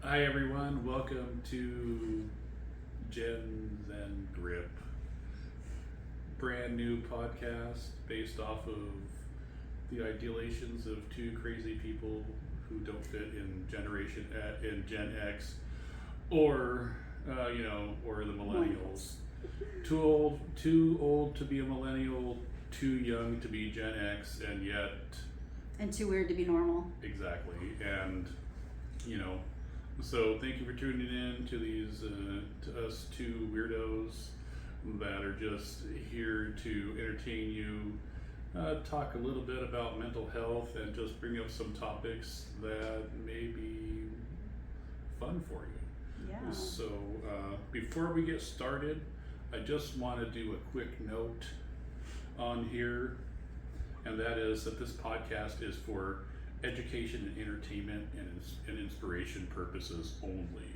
Hi everyone, welcome to Gen-Xen Grip, brand new podcast based off of the ideations of two crazy people who don't fit in in Gen X or or the millennials. Too old to be a millennial, too young to be Gen X, and yet And too weird to be normal. exactly. And so thank you for tuning in to these to us two weirdos that are just here to entertain you, talk a little bit about mental health, and just bring up some topics that may be fun for you. Yeah. So before we get started, I just want to do a quick note on here, and that is that this podcast is for education and entertainment and inspiration purposes only.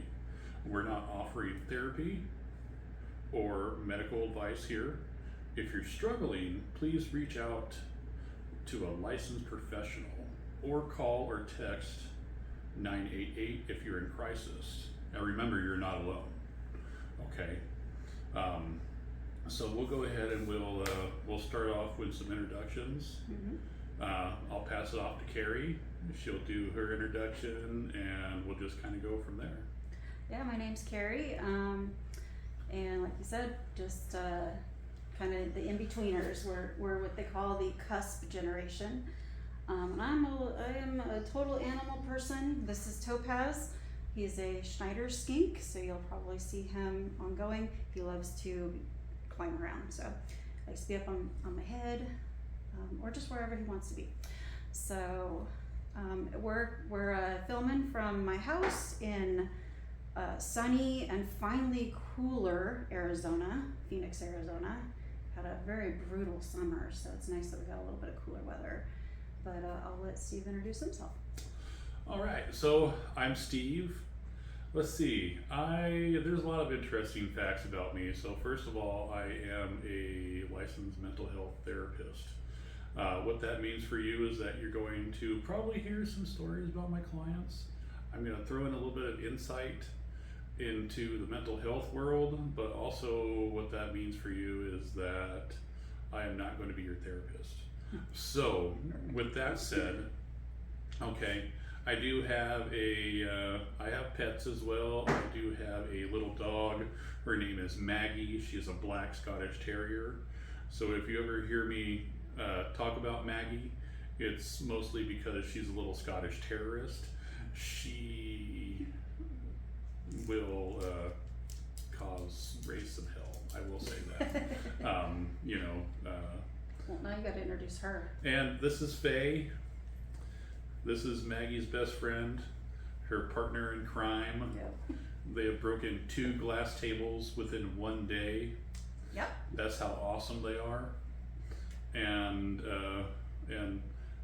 We're not offering therapy or medical advice here. If you're struggling, please reach out to a licensed professional or call or text 988 if you're in crisis. Now remember, you're not alone. Okay. So we'll go ahead and we'll start off with some introductions. Mm-hmm. I'll pass it off to Kerrie. She'll do her introduction, and we'll just kind of go from there. Yeah, my name's Kerrie, and like you said, just kind of the in-betweeners. We're what they call the cusp generation. And I am a total animal person. This is Topaz. He's a Schneider skink, so you'll probably see him ongoing. He loves to climb around, so he likes to be up on my head, or just wherever he wants to be. So we're filming from my house in sunny and finally cooler Arizona, Phoenix, Arizona. Had a very brutal summer, so it's nice that we got a little bit of cooler weather. But I'll let Steve introduce himself. All right, so I'm Steve. Let's see, there's a lot of interesting facts about me. So first of all, I am a licensed mental health therapist. What that means for you is that you're going to probably hear some stories about my clients. I'm going to throw in a little bit of insight into the mental health world, but also what that means for you is that I am not going to be your therapist. So with that said, okay, I do have I have pets as well. I do have a little dog. Her name is Maggie. She's a black Scottish Terrier. So if you ever hear me talk about Maggie, it's mostly because she's a little Scottish terrorist. She will raise some hell. I will say that. Well, now you got to introduce her. And this is Faye. This is Maggie's best friend, her partner in crime. Yep. They have broken 2 glass tables within 1 day. Yep. That's how awesome they are. And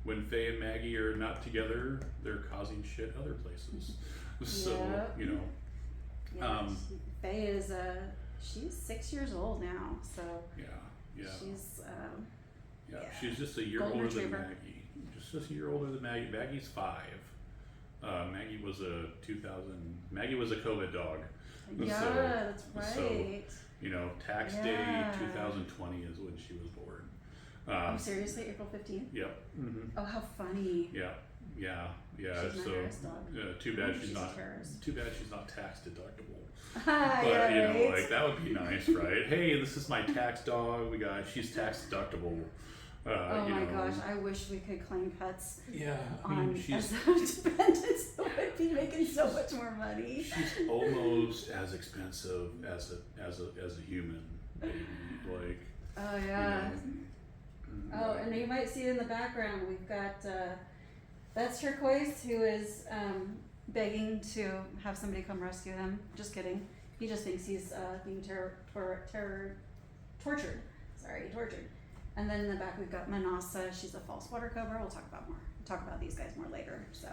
when Faye and Maggie are not together, they're causing shit other places. So Yep. Yeah, Um, Faye is she's 6 years old now, so yeah. she's Yeah, yeah. she's just a year Golden older retriever. than Maggie. Just a year older than Maggie. Maggie's 5. Maggie was a COVID dog. yeah, So- that's right. Tax Yeah. day 2020 is when she was born. Oh, seriously, April 15th? Yep. Mm-hmm. Oh, how funny. Yeah. She's my So rarest dog. too bad Oh, she's a not. terrorist. Too bad she's not tax deductible. Ah, But yeah, right. like that would be nice, right? Hey, this is my tax dog. She's tax deductible. Oh my gosh, I wish we could claim pets Yeah, on she's as a dependent, so I'd be making so much more money. she's almost as expensive as a human baby. Like, Oh yeah. Oh, like, and you might see it in the background. We've got that's Turquoise, who is begging to have somebody come rescue him. Just kidding. He just thinks he's being tortured. Tortured. And then in the back we've got Manasa. She's a false water cobra. We'll talk about these guys more later. So.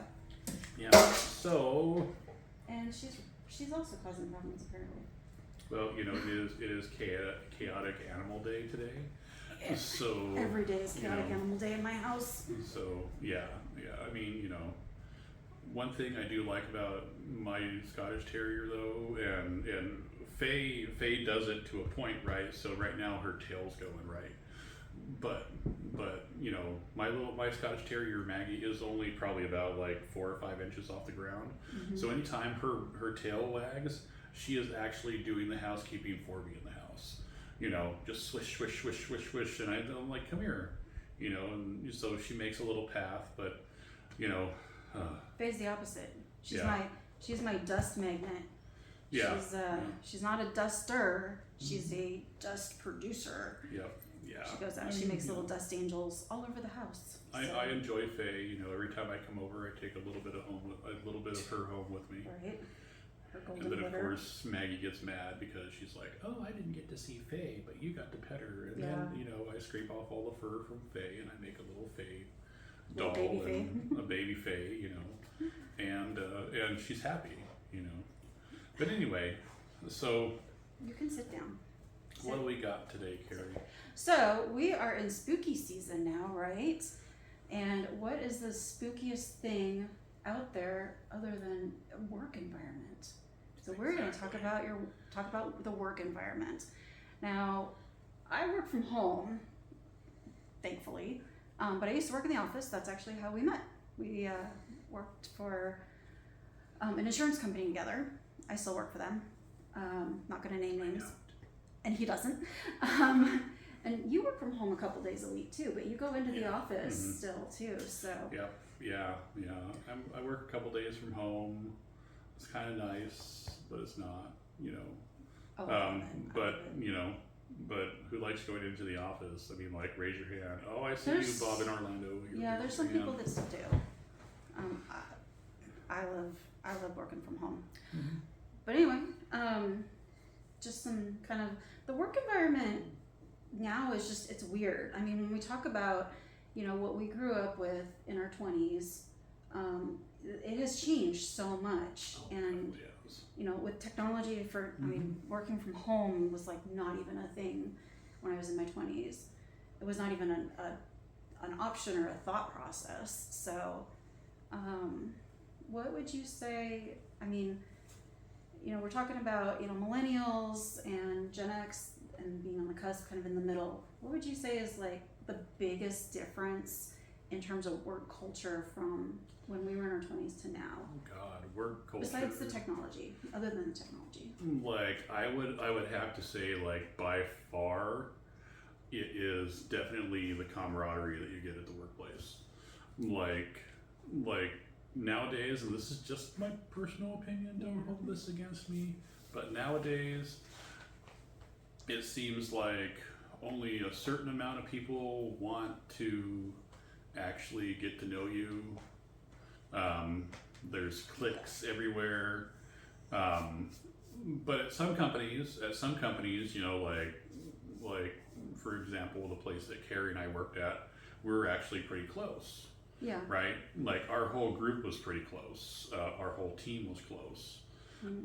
yeah. So, And she's also causing problems apparently. well, it is chaotic animal day today. So Every day is chaotic you know, animal day in my house. So yeah. I mean, one thing I do like about my Scottish Terrier though, and Faye does it to a point, right? So right now her tail's going right, but you know, my Scottish Terrier Maggie is only probably about like 4 or 5 inches off the ground. So anytime her tail wags, she is actually doing the housekeeping for me in the house. You know, just swish, swish, swish, swish, swish, and I'm like, come here, you know, and so she makes a little path, but you know. Faye's the opposite. She's Yeah. my dust magnet. Yeah. She's not a duster. She's a dust producer. Yep. Yeah. She goes out. She makes little dust angels all over the house. I enjoy Faye. You know, every time I come over, I take a little bit of her home with me. Right. Her golden And then of glitter. course Maggie gets mad because she's like, "Oh, I didn't get to see Faye, but you got to pet her." And then you know, I scrape off all the fur from Faye, and I make a little Faye doll Little baby and a baby Faye, you know, and she's happy, you know. But anyway, so You can sit down. what do we got today, Kerrie? So we are in spooky season now, right? And what is the spookiest thing out there other than a work environment? So we're going to talk about the work environment. Now, I work from home, thankfully, but I used to work in the office. That's actually how we met. We worked for an insurance company together. I still work for them. Not going to name names. And he doesn't. And you work from home a couple days a week too, but you go into the office still too. So. Yep. Yeah. I work a couple days from home. It's kind of nice, but it's not. You know. But who likes going into the office? I mean, like, raise your hand. Oh, I see you, Bob, in Orlando. There's some people that still do. I love working from home. But anyway, just some kind of the work environment now is just, it's weird. I mean, when we talk about, you know, what we grew up with in our 20s, it has changed so much. And you know, with technology I mean, working from home was like not even a thing when I was in my 20s. It was not even an option or a thought process. So, what would you say? I mean, you know, we're talking about, you know, millennials and Gen X and being on the cusp, kind of in the middle. What would you say is like the biggest difference in terms of work culture from when we were in our 20s to now? Oh God, work culture. Besides the technology, other than the technology. Like, I would have to say, like, by far, it is definitely the camaraderie that you get at the workplace. Like nowadays, and this is just my personal opinion, don't hold this against me, but nowadays, it seems like only a certain amount of people want to actually get to know you. There's cliques everywhere. But at some companies, you know, like for example, the place that Kerrie and I worked at, we were actually pretty close. Yeah. Right? Like, our whole group was pretty close. Our whole team was close.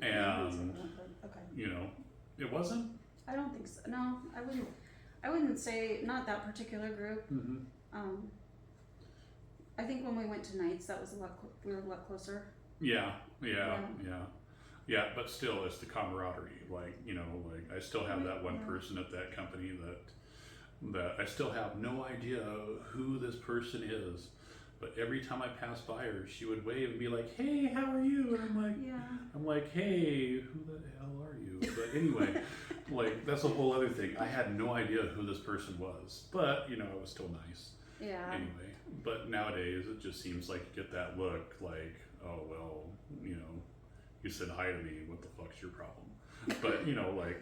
And, you know, it wasn't? I don't think so. No, I wouldn't say, not that particular group. I think when we went to nights, that was we were a lot closer. Yeah, but still, it's the camaraderie. Like, you know, like, I still have that one person at that company that I still have no idea who this person is. But every time I passed by her, she would wave and be like, "Hey, how are you?" And I'm like, "Hey, who the hell are you?" But anyway, like, that's a whole other thing. I had no idea who this person was, but you know, it was still nice. Yeah. Anyway, but nowadays it just seems like you get that look, like, "Oh well, you know, you said hi to me. What the fuck's your problem?" But you know, like,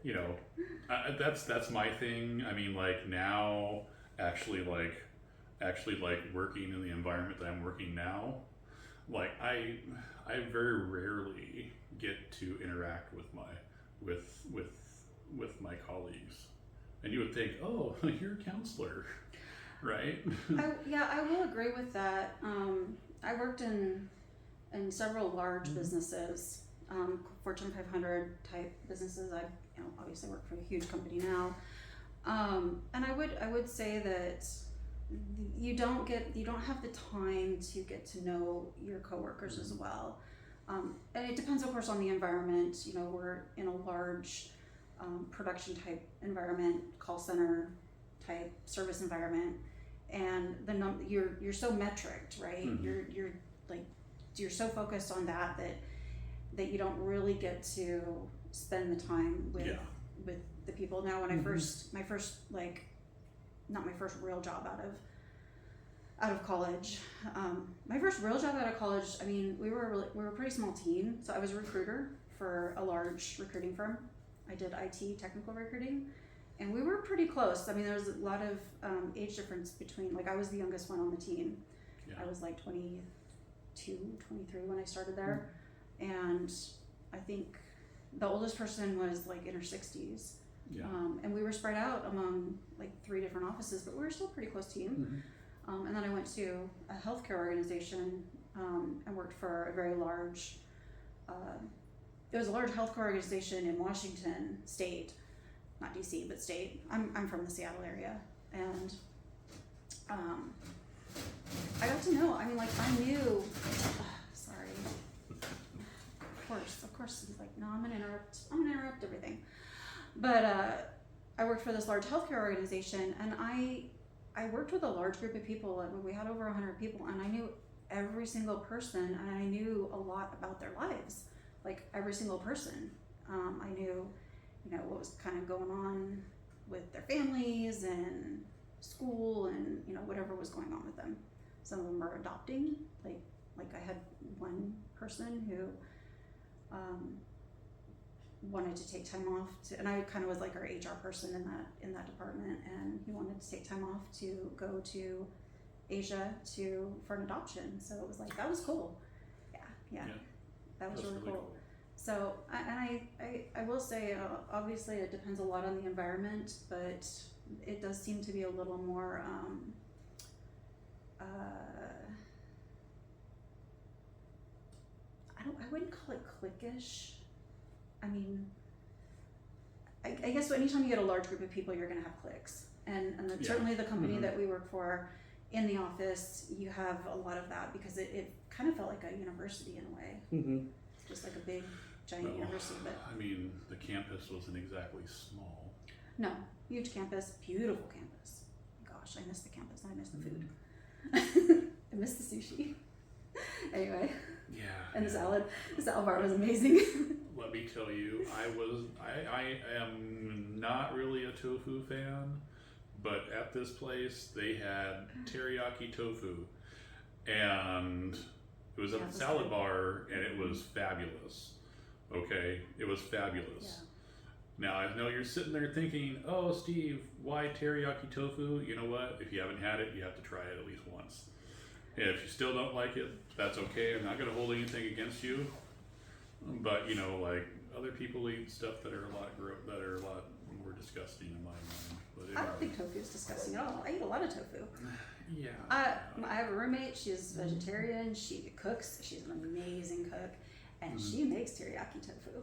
you know, that's my thing. I mean, like, now, actually working in the environment that I'm working now, like, I very rarely get to interact with my colleagues, and you would think, "Oh, you're a counselor," right? I will agree with that. I worked in several large businesses, Fortune 500 type businesses. I obviously work for a huge company now, and I would say that you don't have the time to get to know your coworkers as well. And it depends, of course, on the environment. You know, we're in a large production type environment, call center type service environment, and you're so metriced, right? You're so focused on that you don't really get to spend the time with the people. Now, when my first like, not my first real job out of college. My first real job out of college, I mean, we were a pretty small team. So I was a recruiter for a large recruiting firm. I did IT technical recruiting, and we were pretty close. I mean, there was a lot of age difference between, like, I was the youngest one on the team. Yeah. I was like 22, 23 when I started there. And I think the oldest person was like in her 60s. Yeah. And we were spread out among like 3 different offices, but we were still a pretty close team. And then I went to a healthcare organization and worked for a very large, it was a large healthcare organization in Washington State, not DC, but state. I'm from the Seattle area. And I got to know, I mean, like, I knew, sorry. Of course, he's like, no, I'm gonna interrupt everything. But I worked for this large healthcare organization, and I worked with a large group of people. We had over 100 people, and I knew every single person, and I knew a lot about their lives, like every single person. I knew, you know, what was kind of going on with their families and school, and, you know, whatever was going on with them. Some of them are adopting, like I had one person who wanted to take time off and I kind of was like our HR person in that department, and he wanted to take time off to go to Asia for an adoption. So it was like, that was cool. Yeah. That was really cool. So I will say, obviously it depends a lot on the environment, but it does seem to be a little more I wouldn't call it cliquish. I mean, I guess anytime you get a large group of people, you're going to have cliques. And certainly the company that we work for, in the office, you have a lot of that, because it kind of felt like a university in a way. Just like a big, giant university. But I mean, the campus wasn't exactly small. No, huge campus, beautiful campus. Gosh, I miss the campus. I miss the food. I miss the sushi. Anyway. Yeah. And the salad. The salad bar was amazing. Let me tell you, I am not really a tofu fan, but at this place they had teriyaki tofu, and it was a salad bar, and it was fabulous. Okay, it was fabulous. Yeah. Now I know you're sitting there thinking, oh, Steve, why teriyaki tofu? You know what? If you haven't had it, you have to try it at least once. And if you still don't like it, that's okay. I'm not going to hold anything against you. But, you know, like, other people eat stuff that are a lot more disgusting in my mind. But I don't think tofu is disgusting at all. I eat a lot of tofu. Yeah. I have a roommate. She's vegetarian. She cooks. She's an amazing cook, and she makes teriyaki tofu.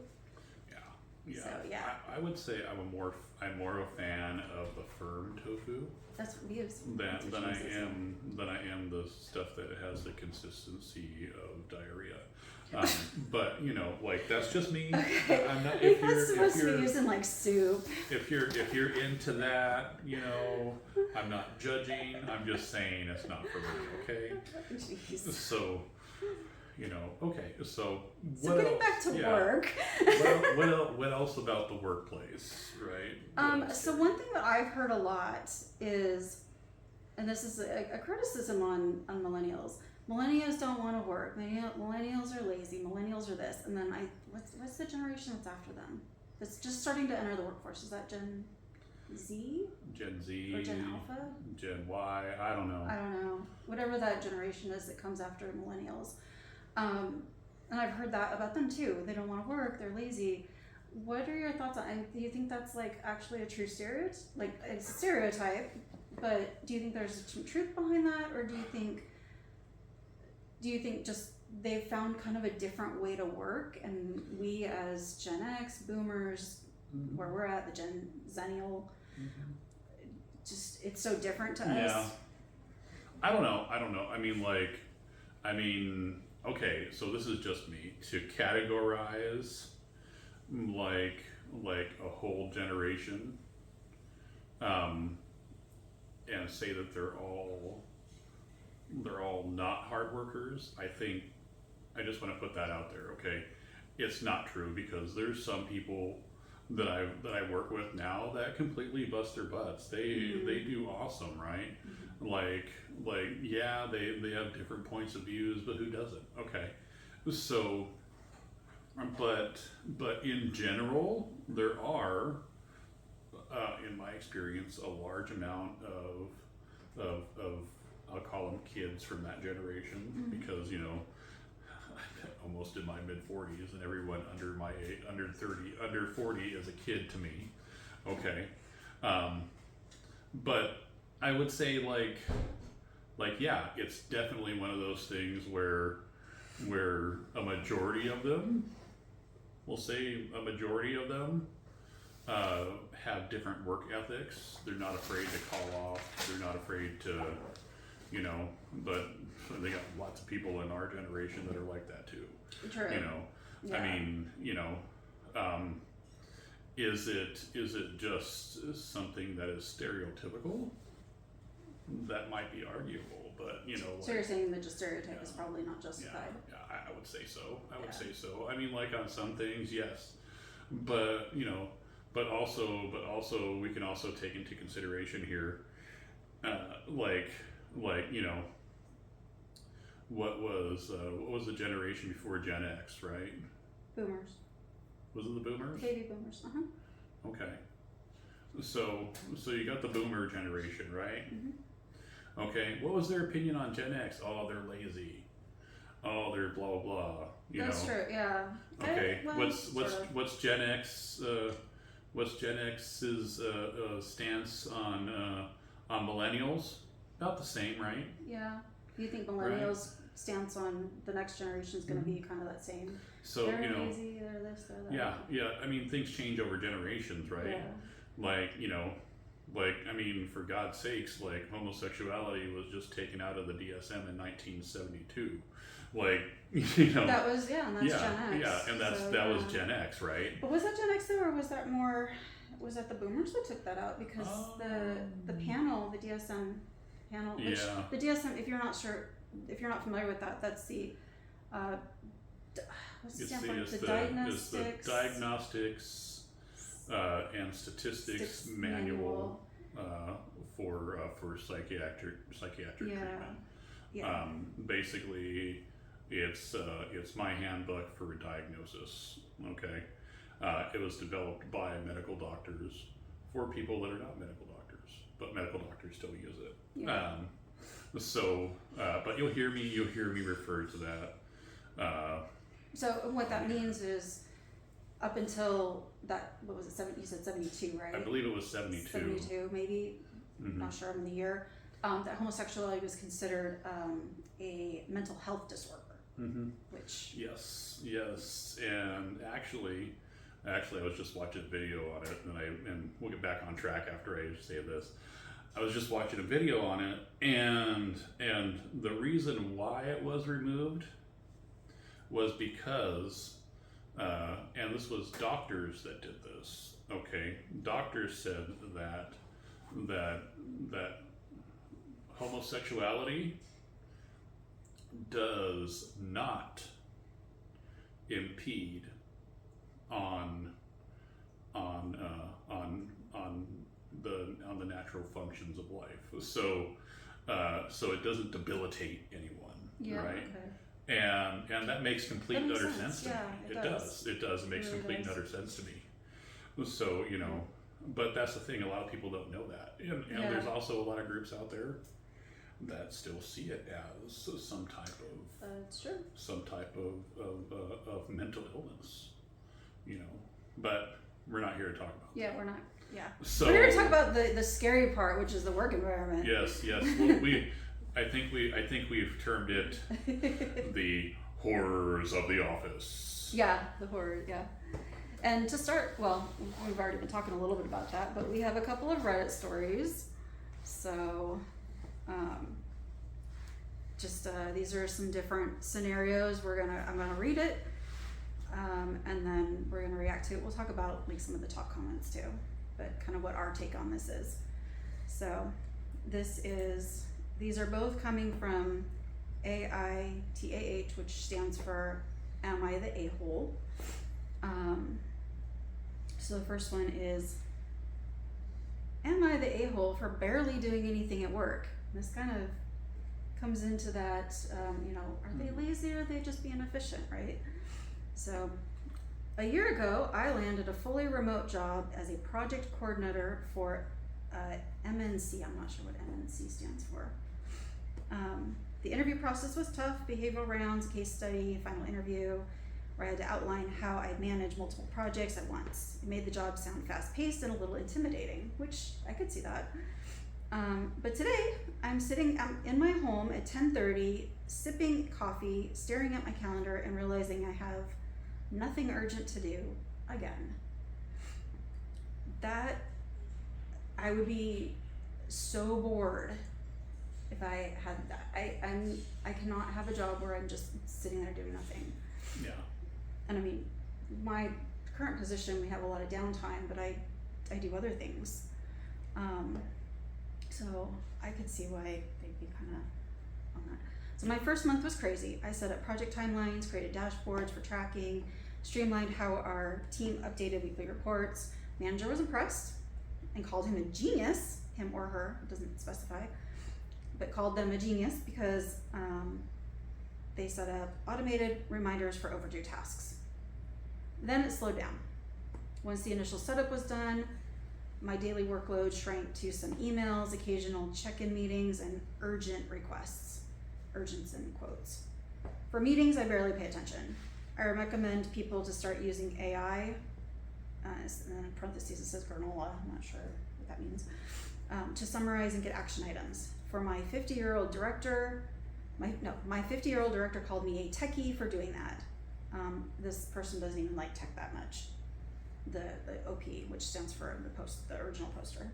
Yeah. So, yeah. I would say I'm more a fan of the firm tofu. That's what we use. Than I am the stuff that has the consistency of diarrhea. But, you know, like, that's just me. Okay. I'm not. It's supposed to be used in like soup. If you're into that, you know, I'm not judging. I'm just saying it's not for me. Okay. Jeez. So, you know, okay. So getting back to work. what else about the workplace, right? So one thing that I've heard a lot is, and this is a criticism on millennials. Millennials don't want to work. Millennials are lazy. Millennials are this. And then what's the generation that's after them? That's just starting to enter the workforce. Is that Gen Z? Gen Z. Or Gen Alpha? Gen Y. I don't know. Whatever that generation is that comes after millennials. And I've heard that about them too. They don't want to work. They're lazy. What are your thoughts on? Do you think that's like actually a true stereotype? Like, it's a stereotype, but do you think there's some truth behind that, or do you think just they've found kind of a different way to work, and we as Gen X, Boomers, where we're at, the Gen-Zennial, just it's so different to us? I don't know. Okay, so this is just me to categorize like a whole generation, and say that they're all not hard workers. I think I just want to put that out there. Okay, it's not true, because there's some people that I work with now that completely bust their butts. They do awesome, right? Yeah, they have different points of views, but who doesn't? Okay, so but in general, there are, in my experience, a large amount of I'll call them kids from that generation, because I'm almost in my mid 40s, and everyone under my age, under 40 is a kid to me. Okay, but I would say yeah, it's definitely one of those things where a majority of them, we'll say a majority of them, have different work ethics. They're not afraid to call off. They're not afraid to, but they got lots of people in our generation that are like that too. True. Yeah. I mean, is it just something that is stereotypical? That might be arguable, but So you're saying that just stereotype is probably not justified? Yeah, I would say so. I would say so. I mean, like on some things, yes, but but also we can also take into consideration here, what was the generation before Gen X, right? Boomers. Was it the boomers? Baby boomers. Okay. So you got the boomer generation, right? Okay. What was their opinion on Gen X? Oh, they're lazy. Oh, they're blah blah blah. That's true. Yeah. Okay. Well, what's Gen X? What's Gen X's stance on millennials? About the same, right? Yeah. Do you think millennials' stance on the next generation is going to be kind of that same? So they're lazy, they're this, they're that. Yeah. I mean, things change over generations, right? Yeah. I mean, for God's sakes, homosexuality was just taken out of the DSM in 1972. That was, and that's Gen X. Yeah, and that was Gen X, right? But was that Gen X though, or was that the boomers that took that out? Because the panel, the DSM panel, which the DSM, if you're not familiar with that, that's the what's it stand for? It's the Diagnostics and Statistics Manual for psychiatric treatment. Yeah. Basically, it's my handbook for diagnosis. Okay, it was developed by medical doctors for people that are not medical doctors, but medical doctors still use it. Yeah. But you'll hear me refer to that. So what that means is, up until that, what was it? You said 72, right? I believe it was 72. 72, maybe. Not sure on the year. That homosexuality was considered a mental health disorder. Which yes, and actually, I was just watching a video on it, and we'll get back on track after I say this. I was just watching a video on it, and the reason why it was removed was because, and this was doctors that did this. Okay, doctors said that homosexuality does not impede on the natural functions of life. So it doesn't debilitate anyone, right? Okay. And that makes complete and utter sense to me. It does. It makes complete and utter sense to me. So but that's the thing. A lot of people don't know that, and there's also a lot of groups out there that still see it as some type of of mental illness, But we're not here to talk about. Yeah, we're not. Yeah. So we're here to talk about the scary part, which is the work environment. Yes. Well, I think we've termed it the horrors of the office. Yeah, the horror. Yeah. And to start, well, we've already been talking a little bit about that, but we have a couple of Reddit stories. So, just these are some different scenarios. I'm gonna read it, and then we're gonna react to it. We'll talk about like some of the top comments too, but kind of what our take on this is. So these are both coming from AITAH, which stands for Am I the A-hole? So the first one is, am I the a-hole for barely doing anything at work? This kind of comes into that, are they lazy or are they just being efficient, right? So a year ago, I landed a fully remote job as a project coordinator for MNC. I'm not sure what MNC stands for. The interview process was tough, behavioral rounds, case study, final interview, where I had to outline how I manage multiple projects at once. It made the job sound fast-paced and a little intimidating, which I could see that. But today, I'm sitting in my home at 10:30, sipping coffee, staring at my calendar, and realizing I have nothing urgent to do again. I would be so bored if I had that. I cannot have a job where I'm just sitting there doing nothing. Yeah. And I mean, my current position, we have a lot of downtime, but I do other things. So I could see why they'd be kind of on that. So my first month was crazy. I set up project timelines, created dashboards for tracking, streamlined how our team updated weekly reports. Manager was impressed and called him a genius, him or her, it doesn't specify, but called them a genius because they set up automated reminders for overdue tasks. Then it slowed down. Once the initial setup was done, my daily workload shrank to some emails, occasional check-in meetings, and urgent requests. Urgents in quotes. For meetings, I barely pay attention. I recommend people to start using AI, and then in parentheses it says granola, I'm not sure what that means, to summarize and get action items. For my 50-year-old director, my 50-year-old director called me a techie for doing that. This person doesn't even like tech that much. The OP, which stands for the original poster.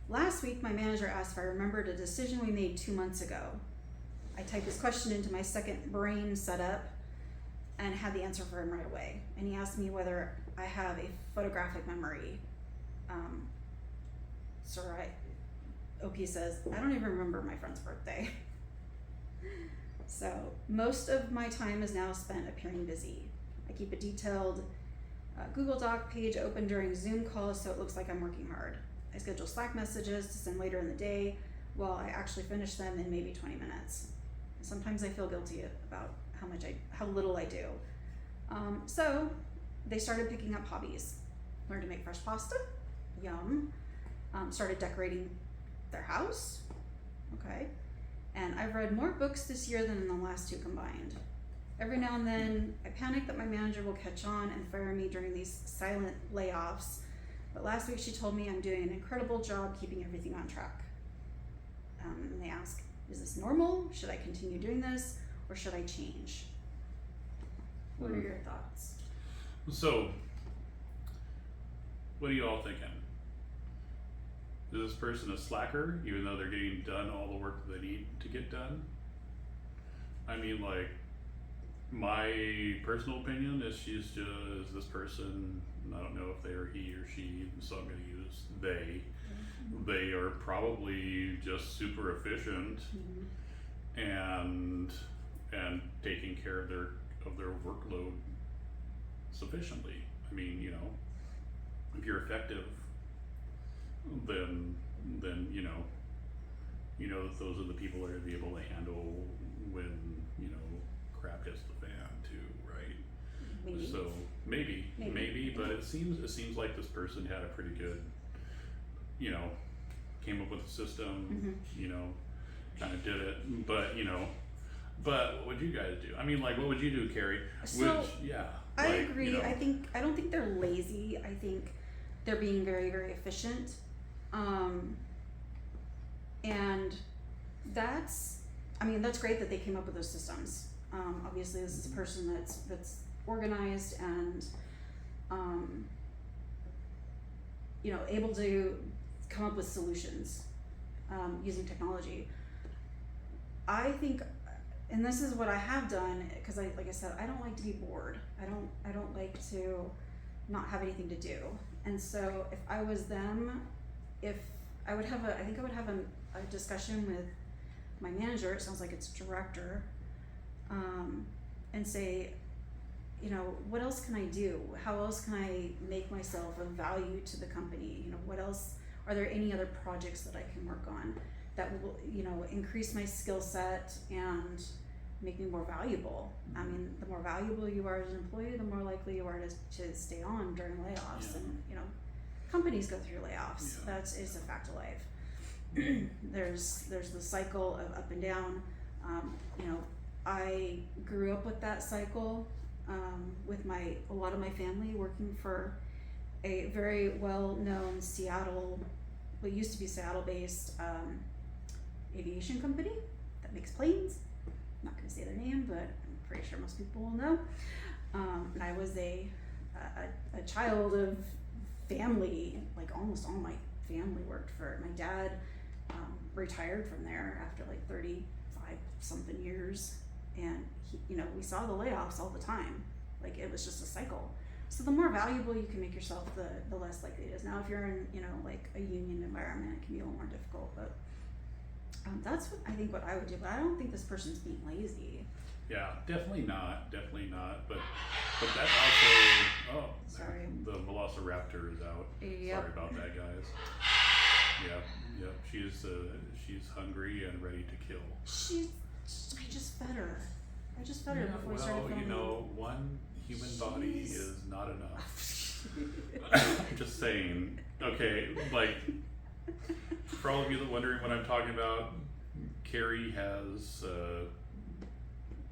Last week, my manager asked if I remembered a decision we made 2 months ago. I typed this question into my second brain setup and had the answer for him right away. And he asked me whether I have a photographic memory. OP says, I don't even remember my friend's birthday. So most of my time is now spent appearing busy. I keep a detailed Google Doc page open during Zoom calls so it looks like I'm working hard. I schedule Slack messages to send later in the day while I actually finish them in maybe 20 minutes. Sometimes I feel guilty about how little I do. So they started picking up hobbies. Learned to make fresh pasta, yum. Started decorating their house, okay. And I've read more books this year than in the last 2 combined. Every now and then, I panic that my manager will catch on and fire me during these silent layoffs. But last week she told me I'm doing an incredible job keeping everything on track. And they ask, is this normal? Should I continue doing this? Or should I change? What are your thoughts? So, what are you all thinking? Is this person a slacker, even though they're getting done all the work that they need to get done? I mean, like, my personal opinion is this person, I don't know if they are he or she, so I'm going to use they. Mm-hmm. They are probably just super efficient and taking care of their workload sufficiently. I mean, if you're effective, then that those are the people that are be able to handle when crap hits the fan too, right? Maybe. So maybe, but it seems like this person had a pretty good, came up with a system, kind of did it, but what would you guys do? I mean, like, what would you do, Kerrie? So, I agree. I don't think they're lazy. I think they're being very, very efficient. And that's great that they came up with those systems. Obviously this is a person that's organized and, able to come up with solutions, using technology. I think, and this is what I have done, because like I said, I don't like to be bored. I don't like to not have anything to do. And so if I was them, I think I would have a discussion with my manager, it sounds like it's director, and say, you know, what else can I do? How else can I make myself of value to the company? You know, what else, are there any other projects that I can work on that will, you know, increase my skill set and make me more valuable? I mean, the more valuable you are as an employee, the more likely you are to stay on during layoffs. Yeah. And, you know, companies go through layoffs. Yeah. That is a fact of life. There's the cycle of up and down. You know, I grew up with that cycle, with a lot of my family working for a very well-known Seattle, what used to be Seattle-based aviation company that makes planes. I'm not going to say their name, but I'm pretty sure most people will know. And I was a child of family. Like almost all my family worked for it. My dad retired from there after like 35 something years, and he, you know, we saw the layoffs all the time. Like it was just a cycle. So the more valuable you can make yourself, the less likely it is. Now if you're in, you know, like a union environment, it can be a little more difficult, but that's what I think what I would do. But I don't think this person's being lazy. Yeah, definitely not. But that also, Sorry. the Velociraptor is out. Yep. Sorry about that, guys. Yeah. She's hungry and ready to kill. I just fed her. Before we started filming. You know, one human body is not enough. I'm just saying. Okay, like, for all of you that are wondering what I'm talking about, Kerrie has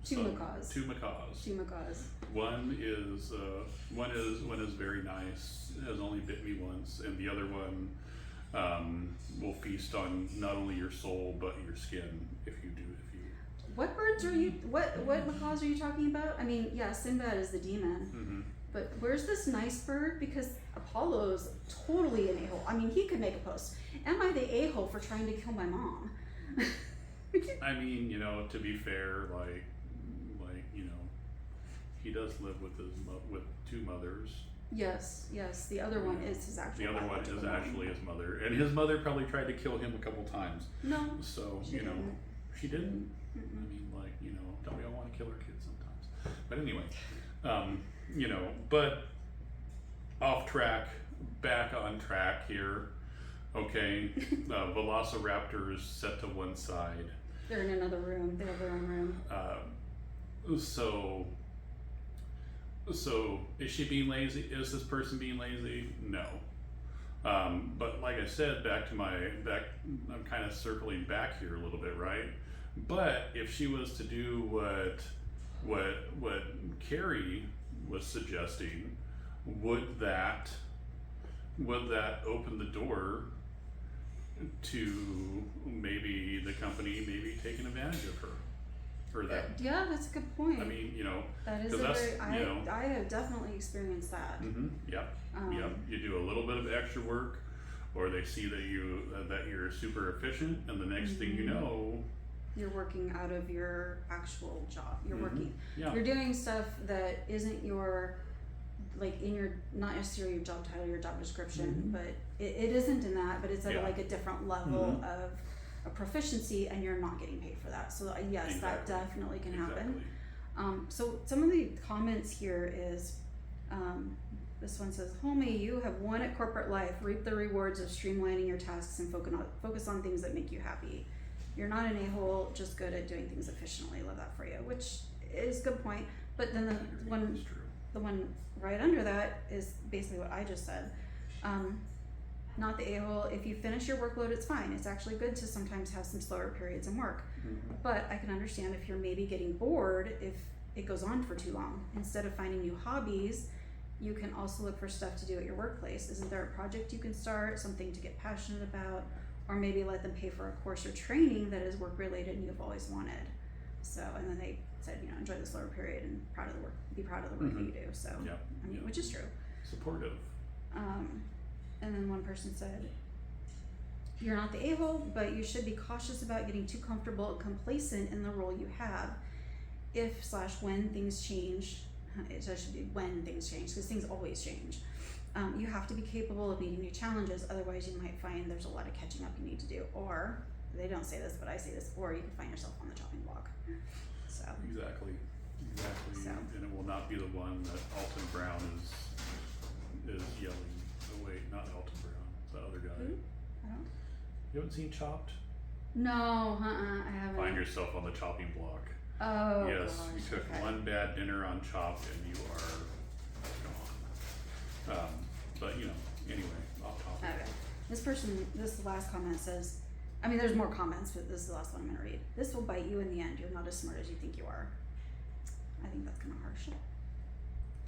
Two macaws. Two macaws. Two macaws. One is very nice, has only bit me once, and the other one will feast on not only your soul but your skin if you. What birds are you? What macaws are you talking about? I mean, yeah, Sinbad is the demon, Mm-hmm. but where's this nice bird? Because Apollo's totally an a-hole. I mean, he could make a post. Am I the a-hole for trying to kill my mom? I mean, you know, to be fair, like you know, he does live with with two mothers. Yes. The other one is his actual. The other one biological is mom. actually his mother, and his mother probably tried to kill him a couple times. No. So She you know, didn't. she didn't. Mm-mm. I mean, like, you know, don't we all want to kill our kids sometimes? But anyway, you know, but off track, back on track here. Okay, Velociraptors set to one side. They're in another room. They have their own room. So is she being lazy? Is this person being lazy? No. But like I said, I'm kind of circling back here a little bit, right? But if she was to do what Kerrie was suggesting, would that open the door to maybe the company taking advantage of her? Or that? Yeah, that's a good point. I mean, you know, that is 'cause a that's, very. you know, I have definitely experienced that. Yep. Um, You do a little bit of extra work, or they see that you're super efficient, and the next thing you know, You're working out of your actual job. You're working. Yeah. You're doing stuff that isn't your, like in your, not necessarily your job title, your job description, but it isn't in that, but it's at like a different level of a proficiency, and you're not getting paid for that. So yes, that definitely can happen. So some of the comments here is, this one says, homie, you have won at corporate life. Reap the rewards of streamlining your tasks and focus on things that make you happy. You're not an a-hole, just good at doing things efficiently. Love that for you, which is a good point. But then the one right under that is basically what I just said. Not the a-hole. If you finish your workload, it's fine. It's actually good to sometimes have some slower periods in work. But I can understand if you're maybe getting bored if it goes on for too long. Instead of finding new hobbies, you can also look for stuff to do at your workplace. Isn't there a project you can start, something to get passionate about, or maybe let them pay for a course or training that is work related and you've always wanted. So, and then they said, you know, enjoy the slower period and be proud of the work that you do. So, I mean, which is true. Supportive. And then one person said, You're not the a-hole, but you should be cautious about getting too comfortable and complacent in the role you have. If/when things change, it should be when things change, because things always change. You have to be capable of meeting new challenges, otherwise you might find there's a lot of catching up you need to do. Or, they don't say this, but I say this, or you can find yourself on the chopping block. So. Exactly. So. And it will not be the one that Alton Brown is yelling. Oh wait, not Alton Brown, the other guy. Who? I don't. You haven't seen Chopped? No, I haven't. Find yourself on the chopping block. Oh, Yes, gosh, you took okay. one bad dinner on Chopped and you are gone. But you know, anyway, off topic. Okay. This last comment says, I mean, there's more comments, but this is the last one I'm gonna read. This will bite you in the end. You're not as smart as you think you are. I think that's kind of harsh.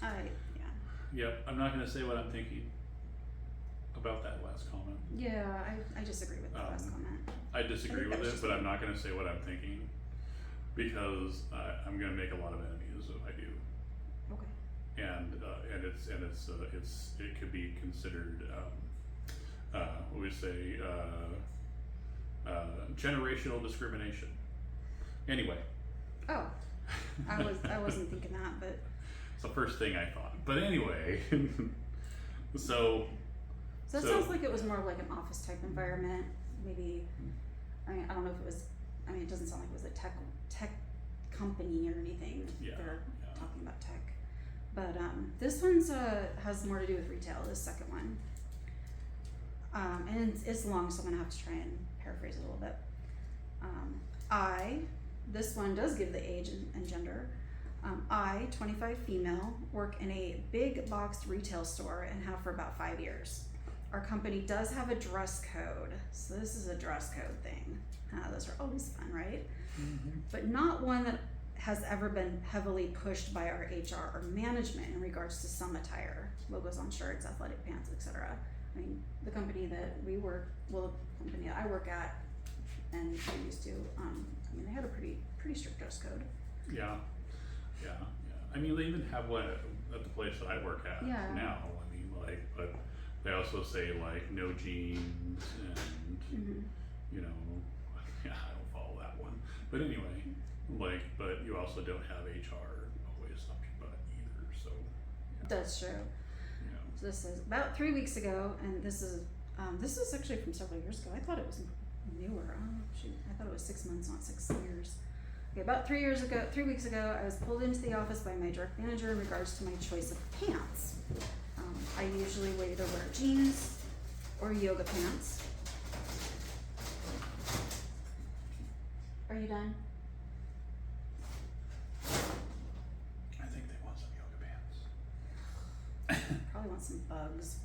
Yeah. Yep, I'm not gonna say what I'm thinking about that last comment. Yeah, I disagree with that last comment. I disagree I think that with was it, just but me. I'm not gonna say what I'm thinking because I'm gonna make a lot of enemies if I do. Okay. And it could be considered what we say generational discrimination. Anyway. Oh, I wasn't thinking that, but It's the first thing I thought. But anyway, so it sounds like it was more of like an office type environment. Maybe, I mean, I don't know if it was. I mean, it doesn't sound like it was a tech company or anything. Yeah, They're yeah. talking about tech. But this one's has more to do with retail. This second one, and it's long, so I'm gonna have to try and paraphrase it a little bit. This one does give the age and gender. I, 25 female, work in a big boxed retail store and have for about 5 years. Our company does have a dress code, so this is a dress code thing. Those are always fun, right? Mm-hmm. But not one that has ever been heavily pushed by our HR or management in regards to some attire, logos on shirts, athletic pants, etc. I mean, the company that the company that I work at and we used to, I mean, they had a pretty strict dress code. Yeah. I mean, they even have one at the place that I work at Yeah. now. I mean, like, but they also say like no jeans and you know, yeah, I don't follow that one. But anyway, like, but you also don't have HR always up your butt either. So yeah. That's true. Yeah. So this is about 3 weeks ago, and this is actually from several years ago. I thought it was newer. Oh shoot, I thought it was 6 months, not 6 years. Okay, about 3 weeks ago, I was pulled into the office by my direct manager in regards to my choice of pants. I usually either wear jeans or yoga pants. Are you done? I think they want some yoga pants. Probably want some bugs.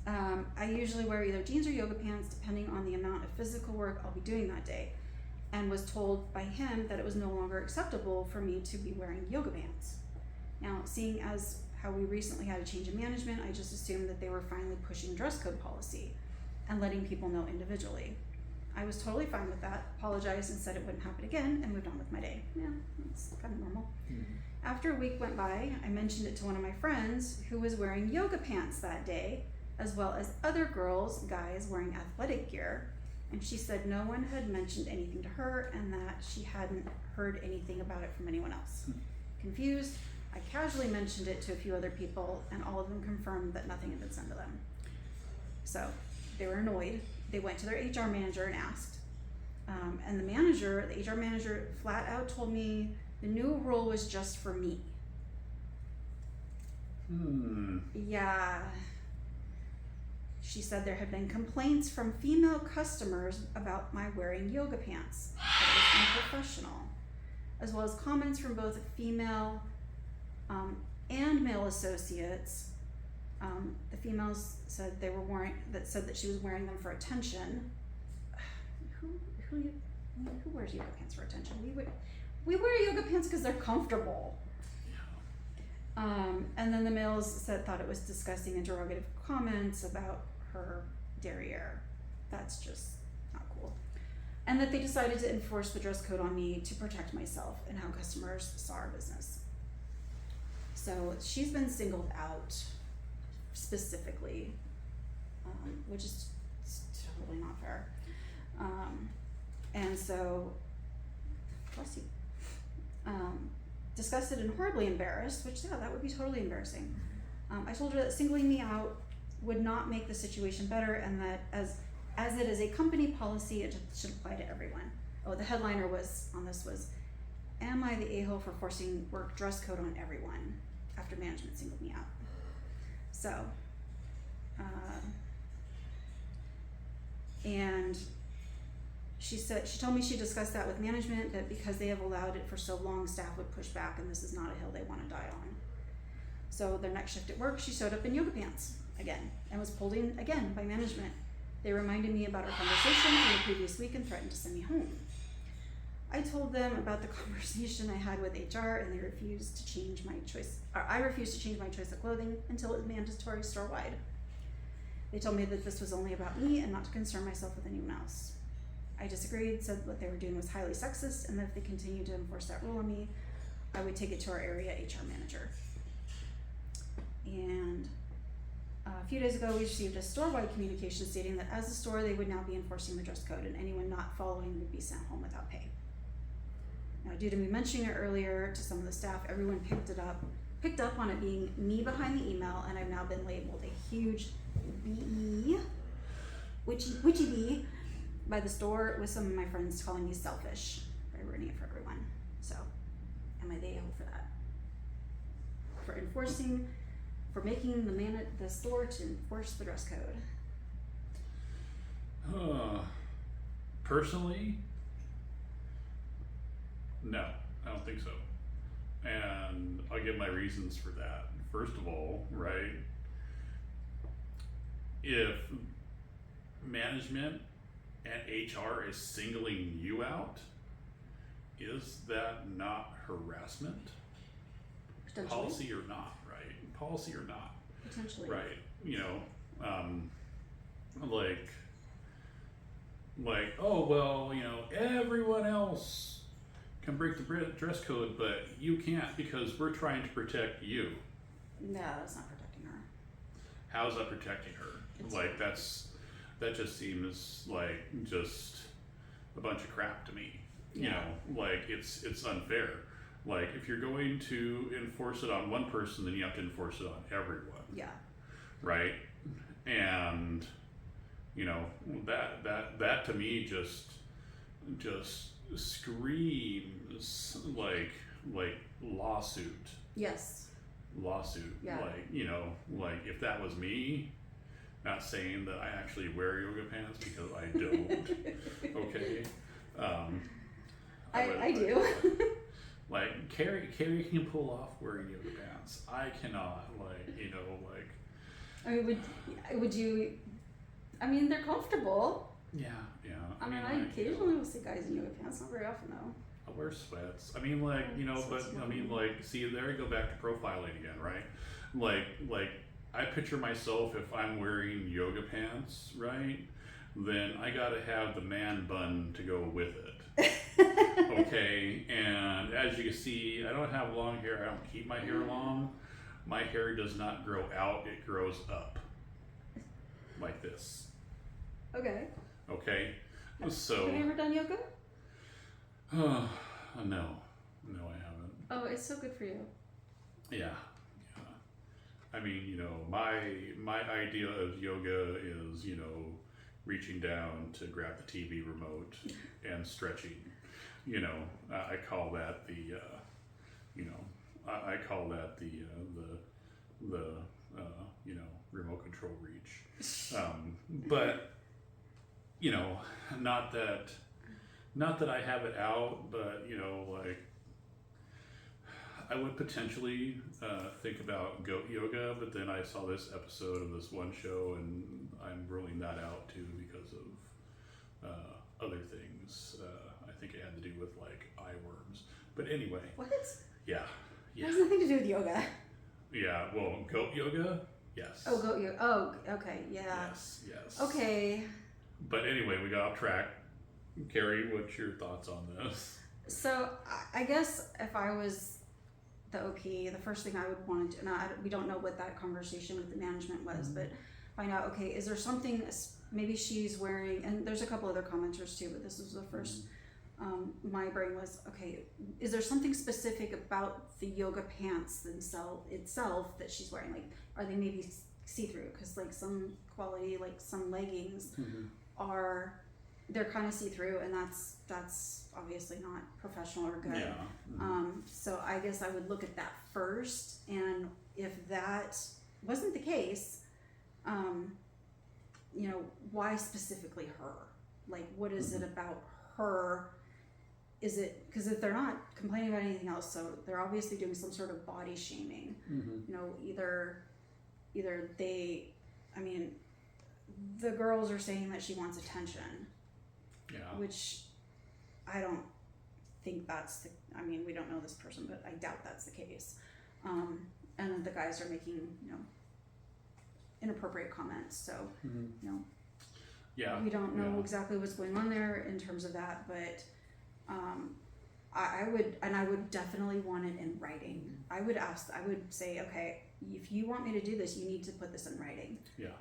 I usually wear either jeans or yoga pants depending on the amount of physical work I'll be doing that day, and was told by him that it was no longer acceptable for me to be wearing yoga pants. Now, seeing as how we recently had a change in management, I just assumed that they were finally pushing dress code policy and letting people know individually. I was totally fine with that, apologized and said it wouldn't happen again, and moved on with my day. Yeah, that's kind of normal. After a week went by, I mentioned it to one of my friends who was wearing yoga pants that day, as well as other guys wearing athletic gear, and she said no one had mentioned anything to her and that she hadn't heard anything about it from anyone else. Confused, I casually mentioned it to a few other people, and all of them confirmed that nothing had been sent to them. So they were annoyed. They went to their HR manager and asked, and the HR manager flat out told me the new rule was just for me. Yeah. She said there had been complaints from female customers about my wearing yoga pants. That was unprofessional, as well as comments from both female and male associates. The females said said that she was wearing them for attention. Who wears yoga pants for attention? We wear yoga pants because they're comfortable. And then the males thought it was disgusting and derogative comments about her derriere. That's just not cool. And that they decided to enforce the dress code on me to protect myself and how customers saw our business. So she's been singled out specifically, which is totally not fair. And so, bless you. Disgusted and horribly embarrassed, which, yeah, that would be totally embarrassing. I told her that singling me out would not make the situation better, and that as it is a company policy, it should apply to everyone. Oh, the headliner was, am I the a-hole for forcing work dress code on everyone after management singled me out? So, and she told me she discussed that with management, but because they have allowed it for so long, staff would push back, and this is not a hill they want to die on. So their next shift at work, she showed up in yoga pants again and was pulled in again by management. They reminded me about our conversation from the previous week and threatened to send me home. I told them about the conversation I had with HR, and they refused to change my choice. I refused to change my choice of clothing until it was mandatory store-wide. They told me that this was only about me and not to concern myself with anyone else. I disagreed, said what they were doing was highly sexist, and that if they continued to enforce that rule on me, I would take it to our area HR manager. And a few days ago, we received a store-wide communication stating that as a store, they would now be enforcing the dress code, and anyone not following would be sent home without pay. Now, due to me mentioning it earlier to some of the staff, everyone picked up on it being me behind the email, and I've now been labeled a huge BE, witchy bee, by the store, with some of my friends calling me selfish by ruining it for everyone. So, am I the a-hole for that? For making the store to enforce the dress code? Personally, no, I don't think so. And I'll give my reasons for that. First of all, right, if management and HR is singling you out, is that not harassment? Policy or not, right? Policy or not. Potentially. Right. You know, like, oh, well, you know, everyone else can break the dress code, but you can't because we're trying to protect you. No, that's not protecting her. How's that protecting her? That just seems like just a bunch of crap to me. Yeah. You know, like it's unfair. Like if you're going to enforce it on one person, then you have to enforce it on everyone. Yeah. Right? And you know, that to me just screams like lawsuit. Yes. Lawsuit. Yeah. Like, you know, like if that was me, not saying that I actually wear yoga pants because I don't. Okay. I do. Like Kerrie can pull off wearing yoga pants. I cannot. Like, you know, like. I mean, would you? I mean, they're comfortable. Yeah. I mean, I like, occasionally will see guys in yoga pants. Not very often though. I wear sweats. I mean, like, you know, but I mean, like, see, there you go back to profiling again, right? Like, I picture myself if I'm wearing yoga pants, right? Then I gotta have the man bun to go with it. Okay, and as you can see, I don't have long hair. I don't keep my hair long. My hair does not grow out, it grows up. Like this. Okay. Okay, so. Have you ever done yoga? No, I haven't. Oh, it's so good for you. Yeah. I mean, you know, my idea of yoga is, you know, reaching down to grab the TV remote and stretching. You know, I call that the you know, remote control reach. But you know, not that I have it out, but you know, like I would potentially think about goat yoga, but then I saw this episode of this one show, and I'm ruling that out too because of other things. I think it had to do with like eye worms. But anyway. What? Yeah. It has nothing to do with yoga. Yeah. Well, goat yoga. Yes. Oh, goat yoga. Oh, okay. Yeah. Yes. Okay. But anyway, we got off track. Kerrie, what's your thoughts on this? So I guess if I was the OP, the first thing I would want to do, and we don't know what that conversation with the management was, but find out, okay, is there something maybe she's wearing, and there's a couple other commenters too, but this was the first. My brain was, okay, is there something specific about the yoga pants itself that she's wearing? Like, are they maybe see-through? Because like some quality, like some leggings they're kind of see-through, and that's obviously not professional or good. Yeah. So I guess I would look at that first, and if that wasn't the case, you know, why specifically her? Like, what is it about her? Is it because if they're not complaining about anything else, so they're obviously doing some sort of body shaming. You know, either they, I mean, the girls are saying that she wants attention. Yeah. Which I don't think that's the, I mean, we don't know this person, but I doubt that's the case. And the guys are making, you know, inappropriate comments. So, you know, we don't know exactly what's going on there in terms of that, but I would definitely want it in writing. I would say, okay, if you want me to do this, you need to put this in writing. Yeah.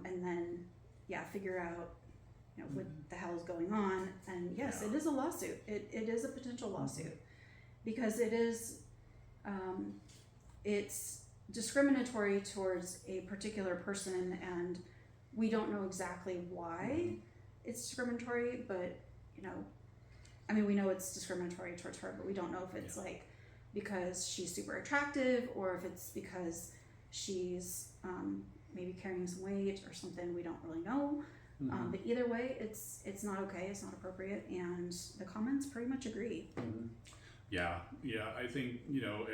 And then, figure out, you know, what the hell is going on. And yes, it is a lawsuit. It is a potential lawsuit because it is, it's discriminatory towards a particular person, and we don't know exactly why it's discriminatory, but, you know, I mean, we know it's discriminatory towards her, but we don't know if it's like because she's super attractive or if it's because she's maybe carrying some weight or something. We don't really know. But either way, it's not okay. It's not appropriate, and the comments pretty much agree. Yeah, I think, you know,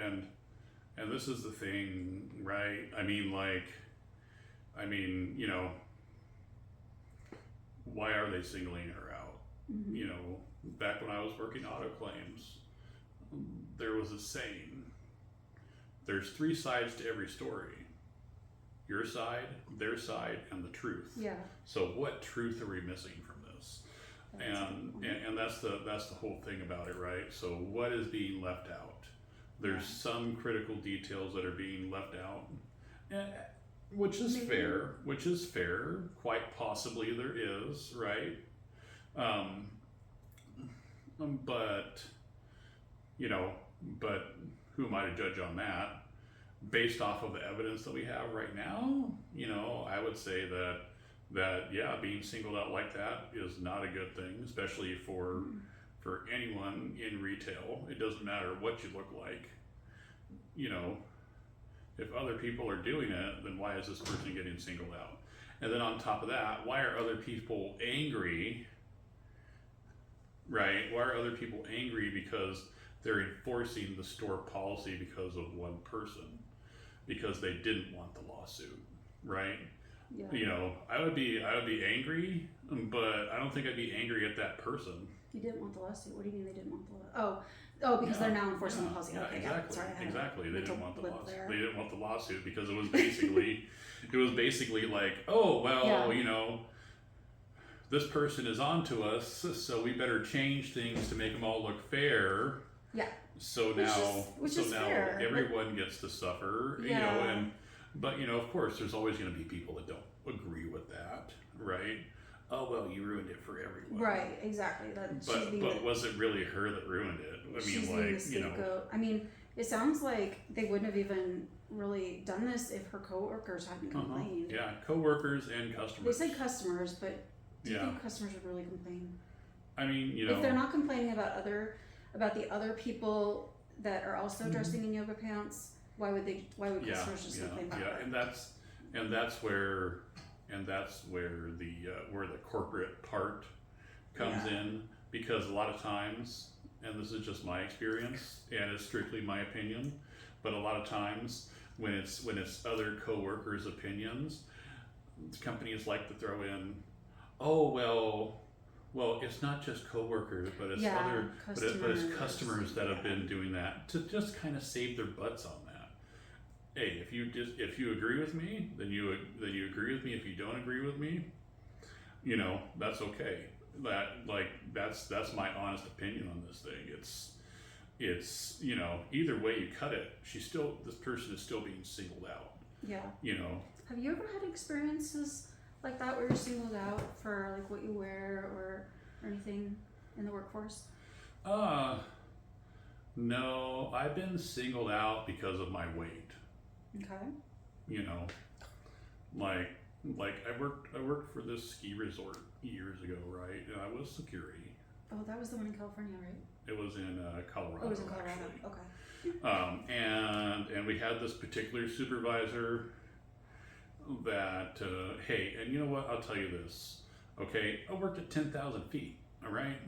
and this is the thing, right? I mean, you know, why are they singling her out? You know, back when I was working auto claims, there was a saying, there's 3 sides to every story. Your side, their side, and the truth. Yeah. So what truth are we missing from this? And that's the whole thing about it, right? So what is being left out? There's some critical details that are being left out, which is fair. Quite possibly there is, right? But you know, who am I to judge on that? Based off of the evidence that we have right now, you know, I would say that being singled out like that is not a good thing, especially for anyone in retail. It doesn't matter what you look like. You know, if other people are doing it, then why is this person getting singled out? And then on top of that, why are other people angry? Right? Why are other people angry because they're enforcing the store policy because of one person? Because they didn't want the lawsuit, right? Yeah. You know, I would be angry, but I don't think I'd be angry at that person. You didn't want the lawsuit? What do you mean they didn't want the lawsuit? Oh, because they're now enforcing the policy. Okay, exactly. They didn't want the lawsuit. They didn't want the lawsuit because it was basically like, oh well, you know, this person is onto us, so we better change things to make them all look fair. Yeah. So now fair, everyone gets to suffer, you know, but you know, of course, there's always going to be people that don't agree with that, right? Oh well, you ruined it for everyone. Right, exactly. But was it really her that ruined it? I mean, like, you know. I mean, it sounds like they wouldn't have even really done this if her coworkers hadn't complained. Yeah, coworkers and customers. They say customers, but do you think customers would really complain? I mean, you know, if they're not complaining about the other people that are also dressing in yoga pants, why would customers just complain about that? and that's where the corporate part comes in, because a lot of times, and this is just my experience and it's strictly my opinion, but a lot of times when it's other coworkers' opinions, companies like to throw in, oh well, it's not just coworkers, but it's it's customers that have been doing that to just kind of save their butts on that. Hey, if you agree with me, then you agree with me. If you don't agree with me, you know, that's okay. That's my honest opinion on this thing. It's you know, either way you cut it, this person is still being singled out. Yeah. You know. Have you ever had experiences like that where you're singled out for like what you wear or anything in the workforce? No, I've been singled out because of my weight. Okay. You know, like I worked for this ski resort years ago, right? And I was security. Oh, that was the one in California, right? It was in Colorado. Oh, it was in Colorado. Actually. Okay. And we had this particular supervisor that, hey, and you know what? I'll tell you this. Okay, I worked at 10,000 feet. All right.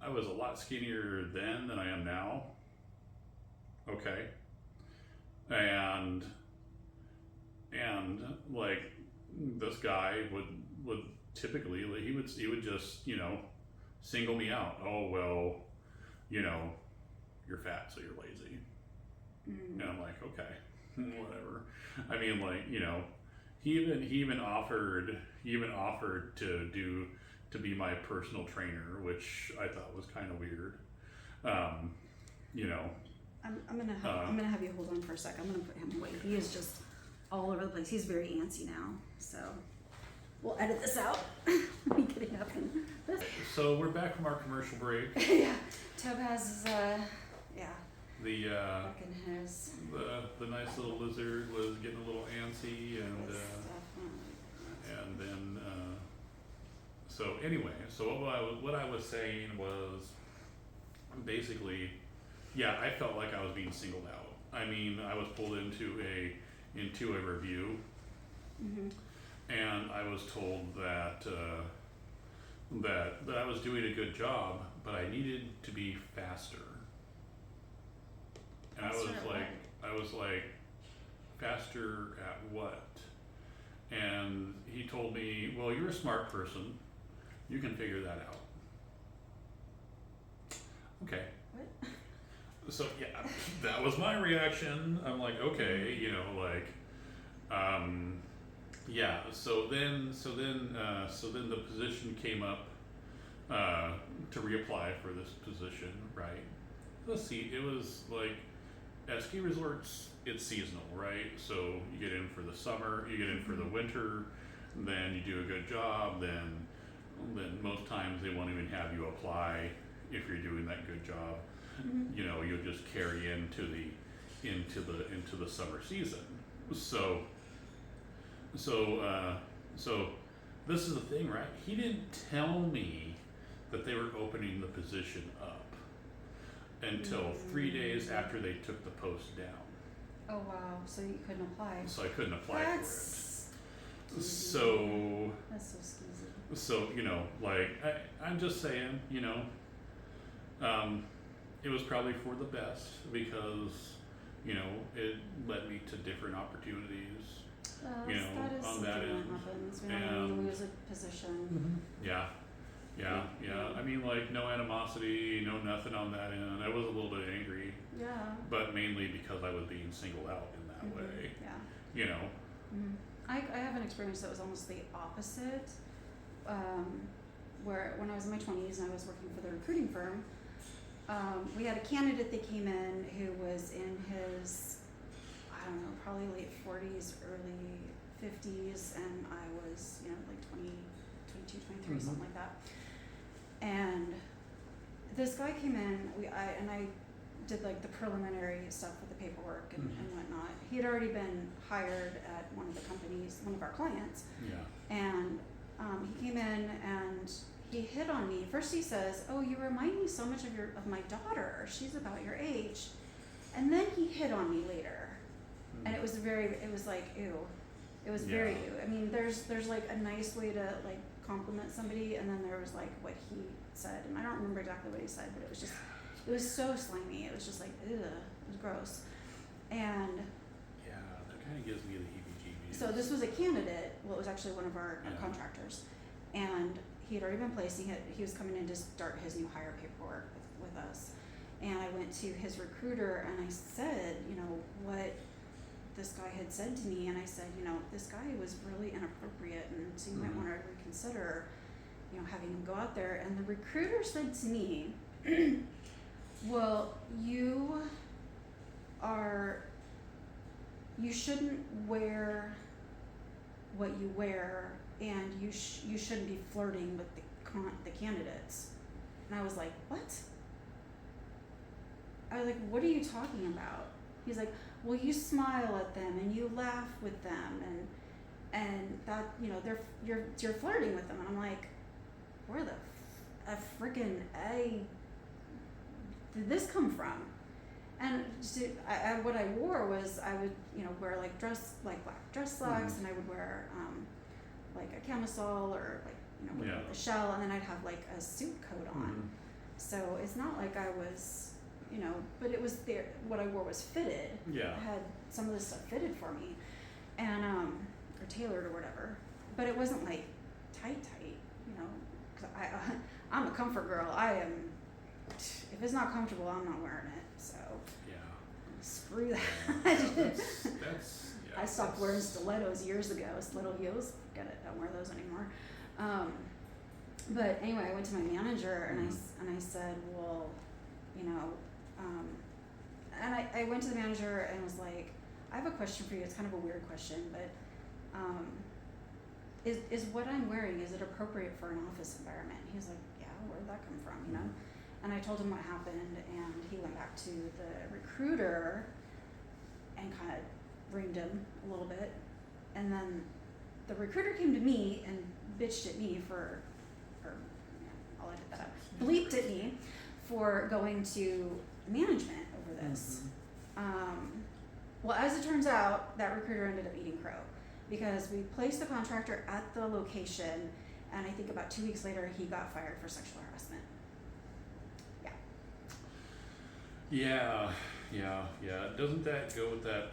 I was a lot skinnier then than I am now. Okay. And like this guy would typically, like, he would just, you know, single me out. Oh, well, you know, you're fat, so you're lazy. And I'm like, okay, whatever. I mean, like, you know, he even offered to be my personal trainer, which I thought was kind of weird. You know, I'm gonna have you hold on for a sec. I'm gonna put him away. He is just all over the place. He's very antsy now, so we'll edit this out. Me getting up and this. So we're back from our commercial break. Yeah, Topaz is yeah. The Back in his. the nice little lizard was getting a little antsy, and then so anyway, so what I was saying was basically, yeah, I felt like I was being singled out. I mean, I was pulled into a review, and I was told that that I was doing a good job, but I needed to be faster. And I was like, faster at what? And he told me, well, you're a smart person. You can figure that out. Okay. What? So yeah, that was my reaction. I'm like, okay, you know, like, yeah. So then the position came up to reapply for this position, right? Let's see, it was like at ski resorts, it's seasonal, right? So you get in for the summer, you get in for the winter, then you do a good job, then most times they won't even have you apply if you're doing that good job. You know, you'll just carry into the summer season. So this is the thing, right? He didn't tell me that they were opening the position up until 3 days after they took the post down. Oh wow! So you couldn't apply. So I couldn't apply for it. Skeezy. So That's so skeezy. So, you know, like, I'm just saying, you know, it was probably for the best because, you know, it led me to different opportunities, you know, that is on that something end. that happens. We don't want to lose a position. Yeah. I mean, like, no animosity, no nothing on that end. I was a little bit angry, Yeah. but mainly because I was being singled out in that way, Yeah. you know. I have an experience that was almost the opposite. Where when I was in my 20s and I was working for the recruiting firm, we had a candidate that came in who was in his, I don't know, probably late 40s, early 50s, and I was, you know, like 22, 23, something like that. And this guy came in, I did like the preliminary stuff with the paperwork and whatnot. He had already been hired at one of the companies, one of our clients. Yeah. And he came in and he hit on me. First he says, "Oh, you remind me so much of my daughter. She's about your age." And then he hit on me later. And it was like, ew. It was very ew. I mean, there's like a nice way to like compliment somebody, and then there was like what he said, and I don't remember exactly what he said, but it was so slimy. It was just like, ugh, it was gross. And yeah, that kind of gives me the heebie-jeebies. so this was a candidate. Well, it was actually one of our contractors, and he had already been placed. He was coming in to start his new hire paperwork with us, and I went to his recruiter and I said, you know, what this guy had said to me, and I said, you know, this guy was really inappropriate, and so you might want to reconsider, you know, having him go out there. And the recruiter said to me, well, you shouldn't wear what you wear, and you shouldn't be flirting with the candidates. And I was like, what? I was like, what are you talking about? He's like, well, you smile at them and you laugh with them, and that, you know, you're flirting with them. And I'm like, where the freaking A did this come from? And what I wore was, I would, you know, wear like black dress slacks, and I would wear like a camisole, or like, you know, with a shell, and then I'd have like a suit coat on. So it's not like I was, you know, but it was there. What I wore was fitted. Yeah. I had some of this stuff fitted for me, and or tailored or whatever. But it wasn't like tight, you know. 'Cause I'm a comfort girl. I am. If it's not comfortable, I'm not wearing it. So. Yeah. Screw that. That's I stopped wearing stilettos years ago. Stiletto heels. Forget it. Don't wear those anymore. But anyway, I went to my manager and I said, well, you know, and I went to the manager and was like, I have a question for you. It's kind of a weird question, but is what I'm wearing, is it appropriate for an office environment? He was like, yeah, where'd that come from, you know? And I told him what happened, and he went back to the recruiter and kind of reamed him a little bit. And then the recruiter came to me and bitched at me I'll edit that out, bleeped at me for going to management over this. Well, as it turns out, that recruiter ended up eating crow, because we placed the contractor at the location, and I think about 2 weeks later, he got fired for sexual harassment. Yeah. Doesn't that go with that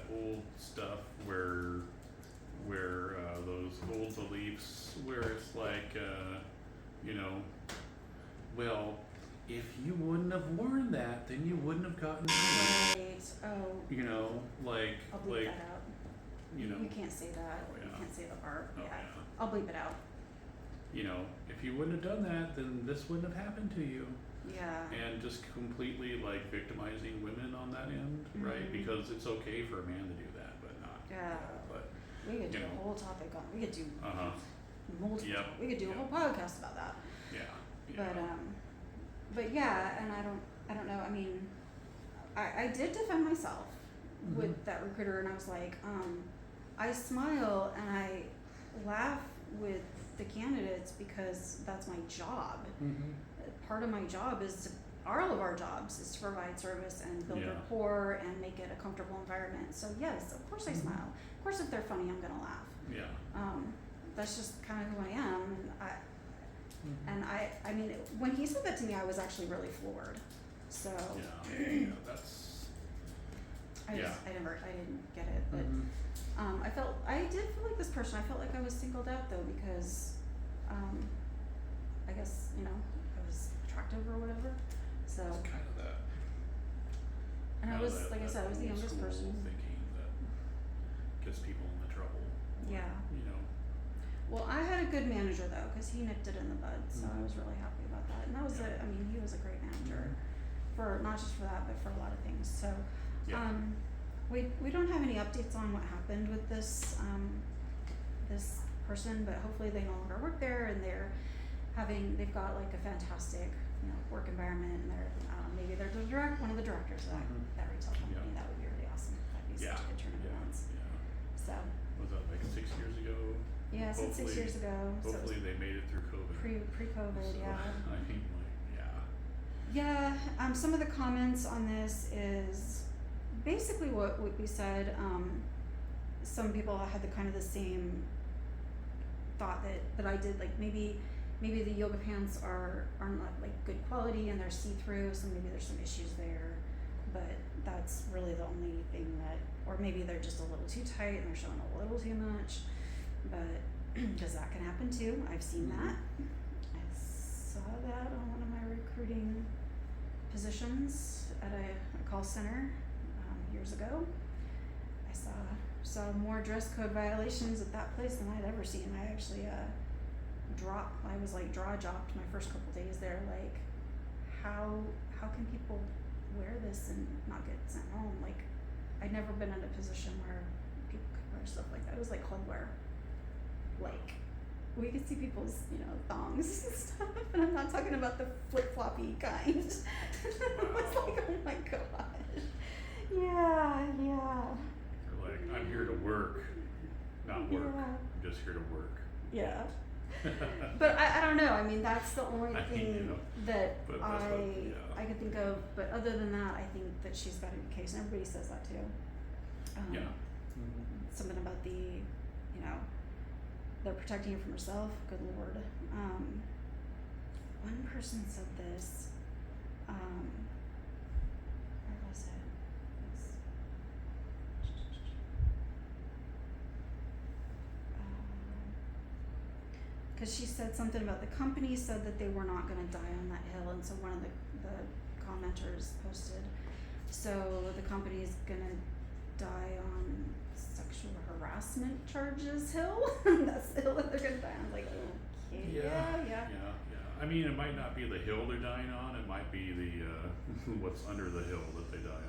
old stuff where those old beliefs where it's like, you know, well, if you wouldn't have worn that, then you wouldn't have gotten paid. Right. Oh. You know, like, I'll bleep that out. You know. You can't say that. Oh, yeah. You can't say the part. Oh, yeah. yeah. I'll bleep it out. You know, if you wouldn't have done that, then this wouldn't have happened to you. Yeah. And just completely like victimizing women on that end, right? Because it's okay for a man to do that, but not. Yeah. But we could do a whole topic on. We could do multiple. Yep. We could do a whole podcast about that. Yeah. But yeah, and I don't know. I mean, I did defend myself with that recruiter, and I was like, I smile and I laugh with the candidates because that's my job. Part of my job all of our jobs is to provide service and build rapport and make it a comfortable environment. So yes, of course I smile. Of course, if they're funny, I'm gonna laugh. Yeah. That's just kind of who I am, and I mean, when he said that to me, I was actually really floored. So Yeah. That's. I didn't get it, but I did feel like this person. I felt like I was singled out though, because I guess, you know, I was attractive or whatever. So. It's kind of that. And I was, like I said, I was the youngest person. Thinking that gets people into trouble. Yeah. You know. Well, I had a good manager though, because he nipped it in the bud, so I was really happy about that. And that was I mean, he was a great manager for not just for that, but for a lot of things. So, we don't have any updates on what happened with this this person, but hopefully they no longer work there, and they've got like a fantastic, you know, work environment, and they're maybe they're one of the directors of that retail company. Yeah. That would be really awesome. That'd be such a good turn of events. So. Was that like 6 years ago? Yeah, since 6 years ago. Hopefully they made it through COVID. Pre-COVID, So, yeah. I mean, Yeah, some of the comments on this is basically what we said. Some people had the same thought that I did, like maybe the yoga pants are not like good quality and they're see-through, so maybe there's some issues there, but that's really the only thing or maybe they're just a little too tight and they're showing a little too much, but because that can happen too. I've seen that. I saw that on one of my recruiting positions at a call center years ago. I saw more dress code violations at that place than I'd ever seen. I actually I was like jaw-dropped my first couple days there, like how can people wear this and not get sent home? Like, I'd never been in a position where people could wear stuff like that. It was like club wear. Like, we could see people's, thongs and stuff, and I'm not talking about the flip-floppy kind. It was like, oh my god. Yeah. They're like, I'm here to work, not work. Yeah. I'm just here to work. Yeah. But I don't know. I mean, that's the only thing that but that's I could think of. But other than that, I think that she's got a good case, and everybody says that too. Yeah. Something about the, they're protecting her from herself. Good Lord. One person said this. Where was it? Because she said something about the company said that they were not going to die on that hill, and so one of the commenters posted, so the company is going to die on sexual harassment charges hill. That's the hill that they're going to die on. I was like, okay, yeah. I mean, it might not be the hill they're dying on. It might be the what's under the hill that they die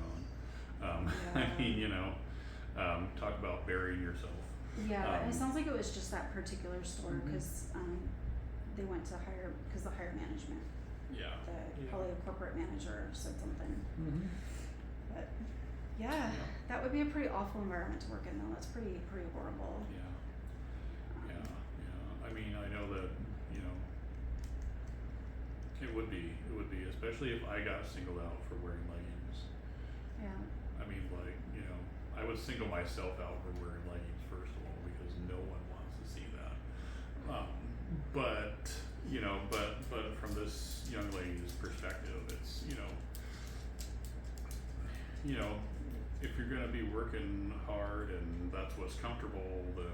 on. I mean, talk about burying yourself. Yeah, and it sounds like it was just that particular store because they went to the higher management. Yeah. Probably a corporate manager said something. But Yeah. that would be a pretty awful environment to work in, though. That's pretty horrible. Yeah. I mean, I know that it would be, especially if I got singled out for wearing leggings. Yeah. I mean, I would single myself out for wearing leggings first of all because no one wants to see that. But from this young lady's perspective, it's if you're gonna be working hard and that's what's comfortable, then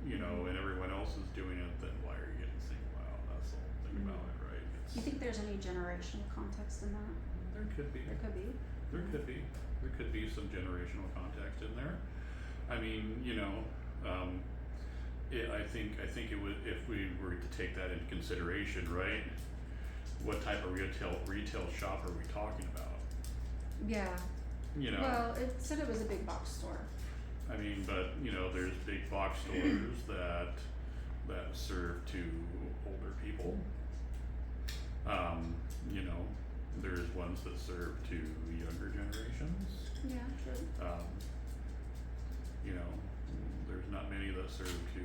and everyone else is doing it, then why are you getting singled out? That's the whole thing about it, right? Do you think there's any generational context in that? There could be. There could be. There could be some generational context in there. I mean, I think it would, if we were to take that into consideration, right? What type of retail shop are we talking about? Yeah. Well, it said it was a big box store. I mean, but there's big box stores that serve to older people. There's ones that serve to younger generations. Yeah, true. There's not many that serve to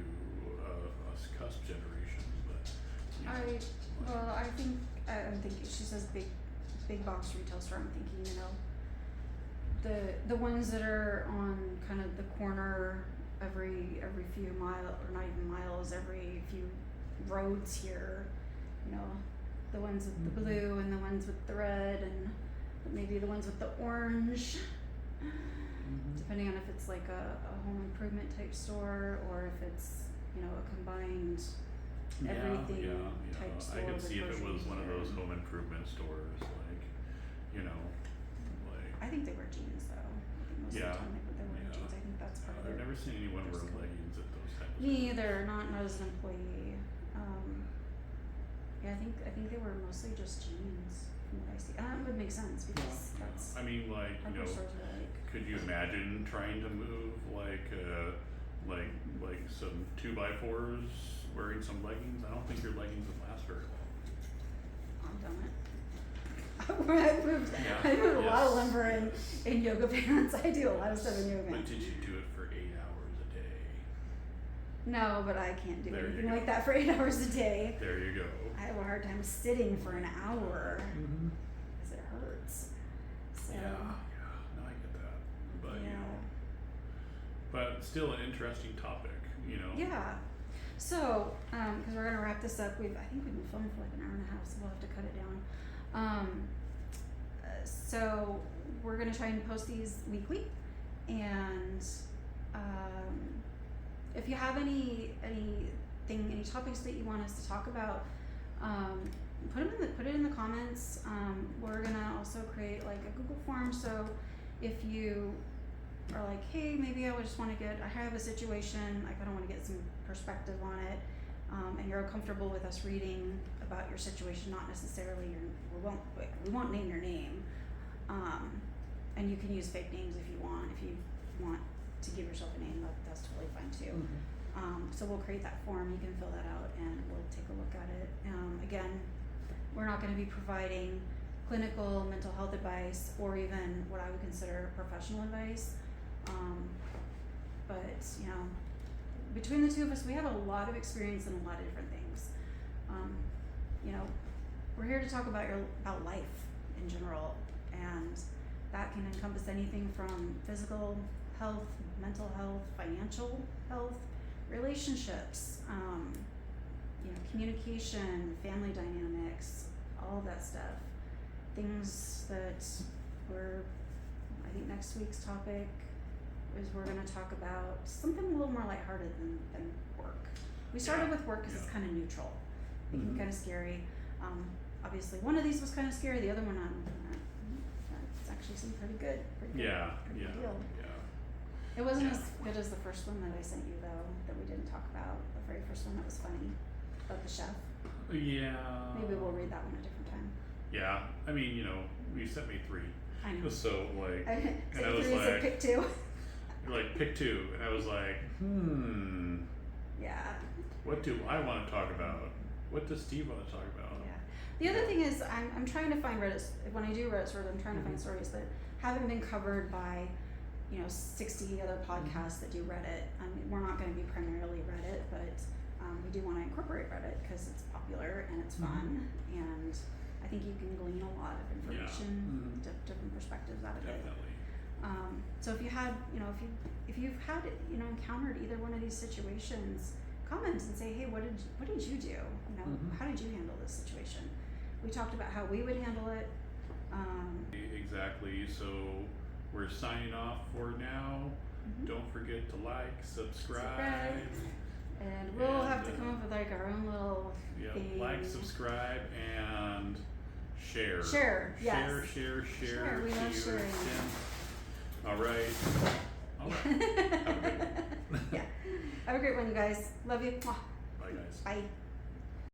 us cusp generation, but I'm thinking she says big box retail store. I'm thinking, the ones that are on kind of the corner every few miles, or not even miles, every few roads here, the ones with the blue and the ones with the red and maybe the ones with the orange, depending on if it's like a home improvement type store or if it's a combined everything type store. I could see if it was one of those and home improvement stores, like I think they wear jeans though. I think most of the time they wear jeans. I think that's part of it. I've never seen anyone wear leggings at those types of Me either, not as an employee. I think they were mostly just jeans from what I see. It would make sense because that's I mean, hardware stores are like. could you imagine trying to move like some 2x4s wearing some leggings? I don't think your leggings would last very long. I've done it. I moved a lot of lumber in yoga pants. I do a lot of stuff in yoga But pants. did you do it for 8 hours a day? No, but I can't do There you anything go. like that for 8 hours a day. There you go. I have a hard time sitting for an hour because it hurts. So, Yeah, no, I get that. But yeah. but still an interesting topic, Yeah. So, because we're gonna wrap this up, I think we've been filming for like an hour and a half, so we'll have to cut it down. So we're gonna try and post these weekly, and if you have any topics that you want us to talk about, put it in the comments. We're gonna also create like a Google form, so if you are like, hey, maybe I have a situation, I kind of want to get some perspective on it, and you're comfortable with us reading about your situation, not necessarily we won't name your name, and you can use fake names if you want, if you want to give yourself a name, that's totally fine too. So we'll create that form, you can fill that out and we'll take a look at it. Again, we're not gonna be providing clinical mental health advice or even what I would consider professional advice. But, you know, between the two of us, we have a lot of experience in a lot of different things. You know, we're here to talk about life in general, and that can encompass anything from physical health, mental health, financial health, relationships, you know, communication, family dynamics, all of that stuff. Things that I think next week's topic is we're going to talk about something a little more lighthearted than work. We started with work because it's kind of neutral. It can be kind of scary. Obviously, one of these was kind of scary. The other one, it's actually seemed pretty good. Pretty good deal. It wasn't as good as the first one that I sent you, though, that we didn't talk about. The very first one that was funny about the chef. Yeah. Maybe we'll read that one a different time. Yeah. I mean, you know, you sent me 3. I know. So like, and I was three, like, so pick 2. You're like, pick 2, and I was like, Yeah. what do I want to talk about? What does Steve want to talk about? Yeah. The other thing is, I'm trying to find Reddit. When I do Reddit stories, I'm trying to find stories that haven't been covered by, you know, 60 other podcasts that do Reddit. I mean, we're not going to be primarily Reddit, but we do want to incorporate Reddit because it's popular and it's fun, and I think you can glean a lot of information, different perspectives out of it. So if you had, you know, if you've had, you know, encountered either one of these situations, comment and say, hey, what did you do? You know, how did you handle this situation? We talked about how we would handle it. Exactly. So we're signing off for now. Don't forget to like, subscribe. And we'll have to come up with like our own little thing. Like, subscribe, and share. Yes. Share. We love sharing. All right. Have a good one. Yeah. Have a great one, you guys. Love you. Bye, guys. Bye.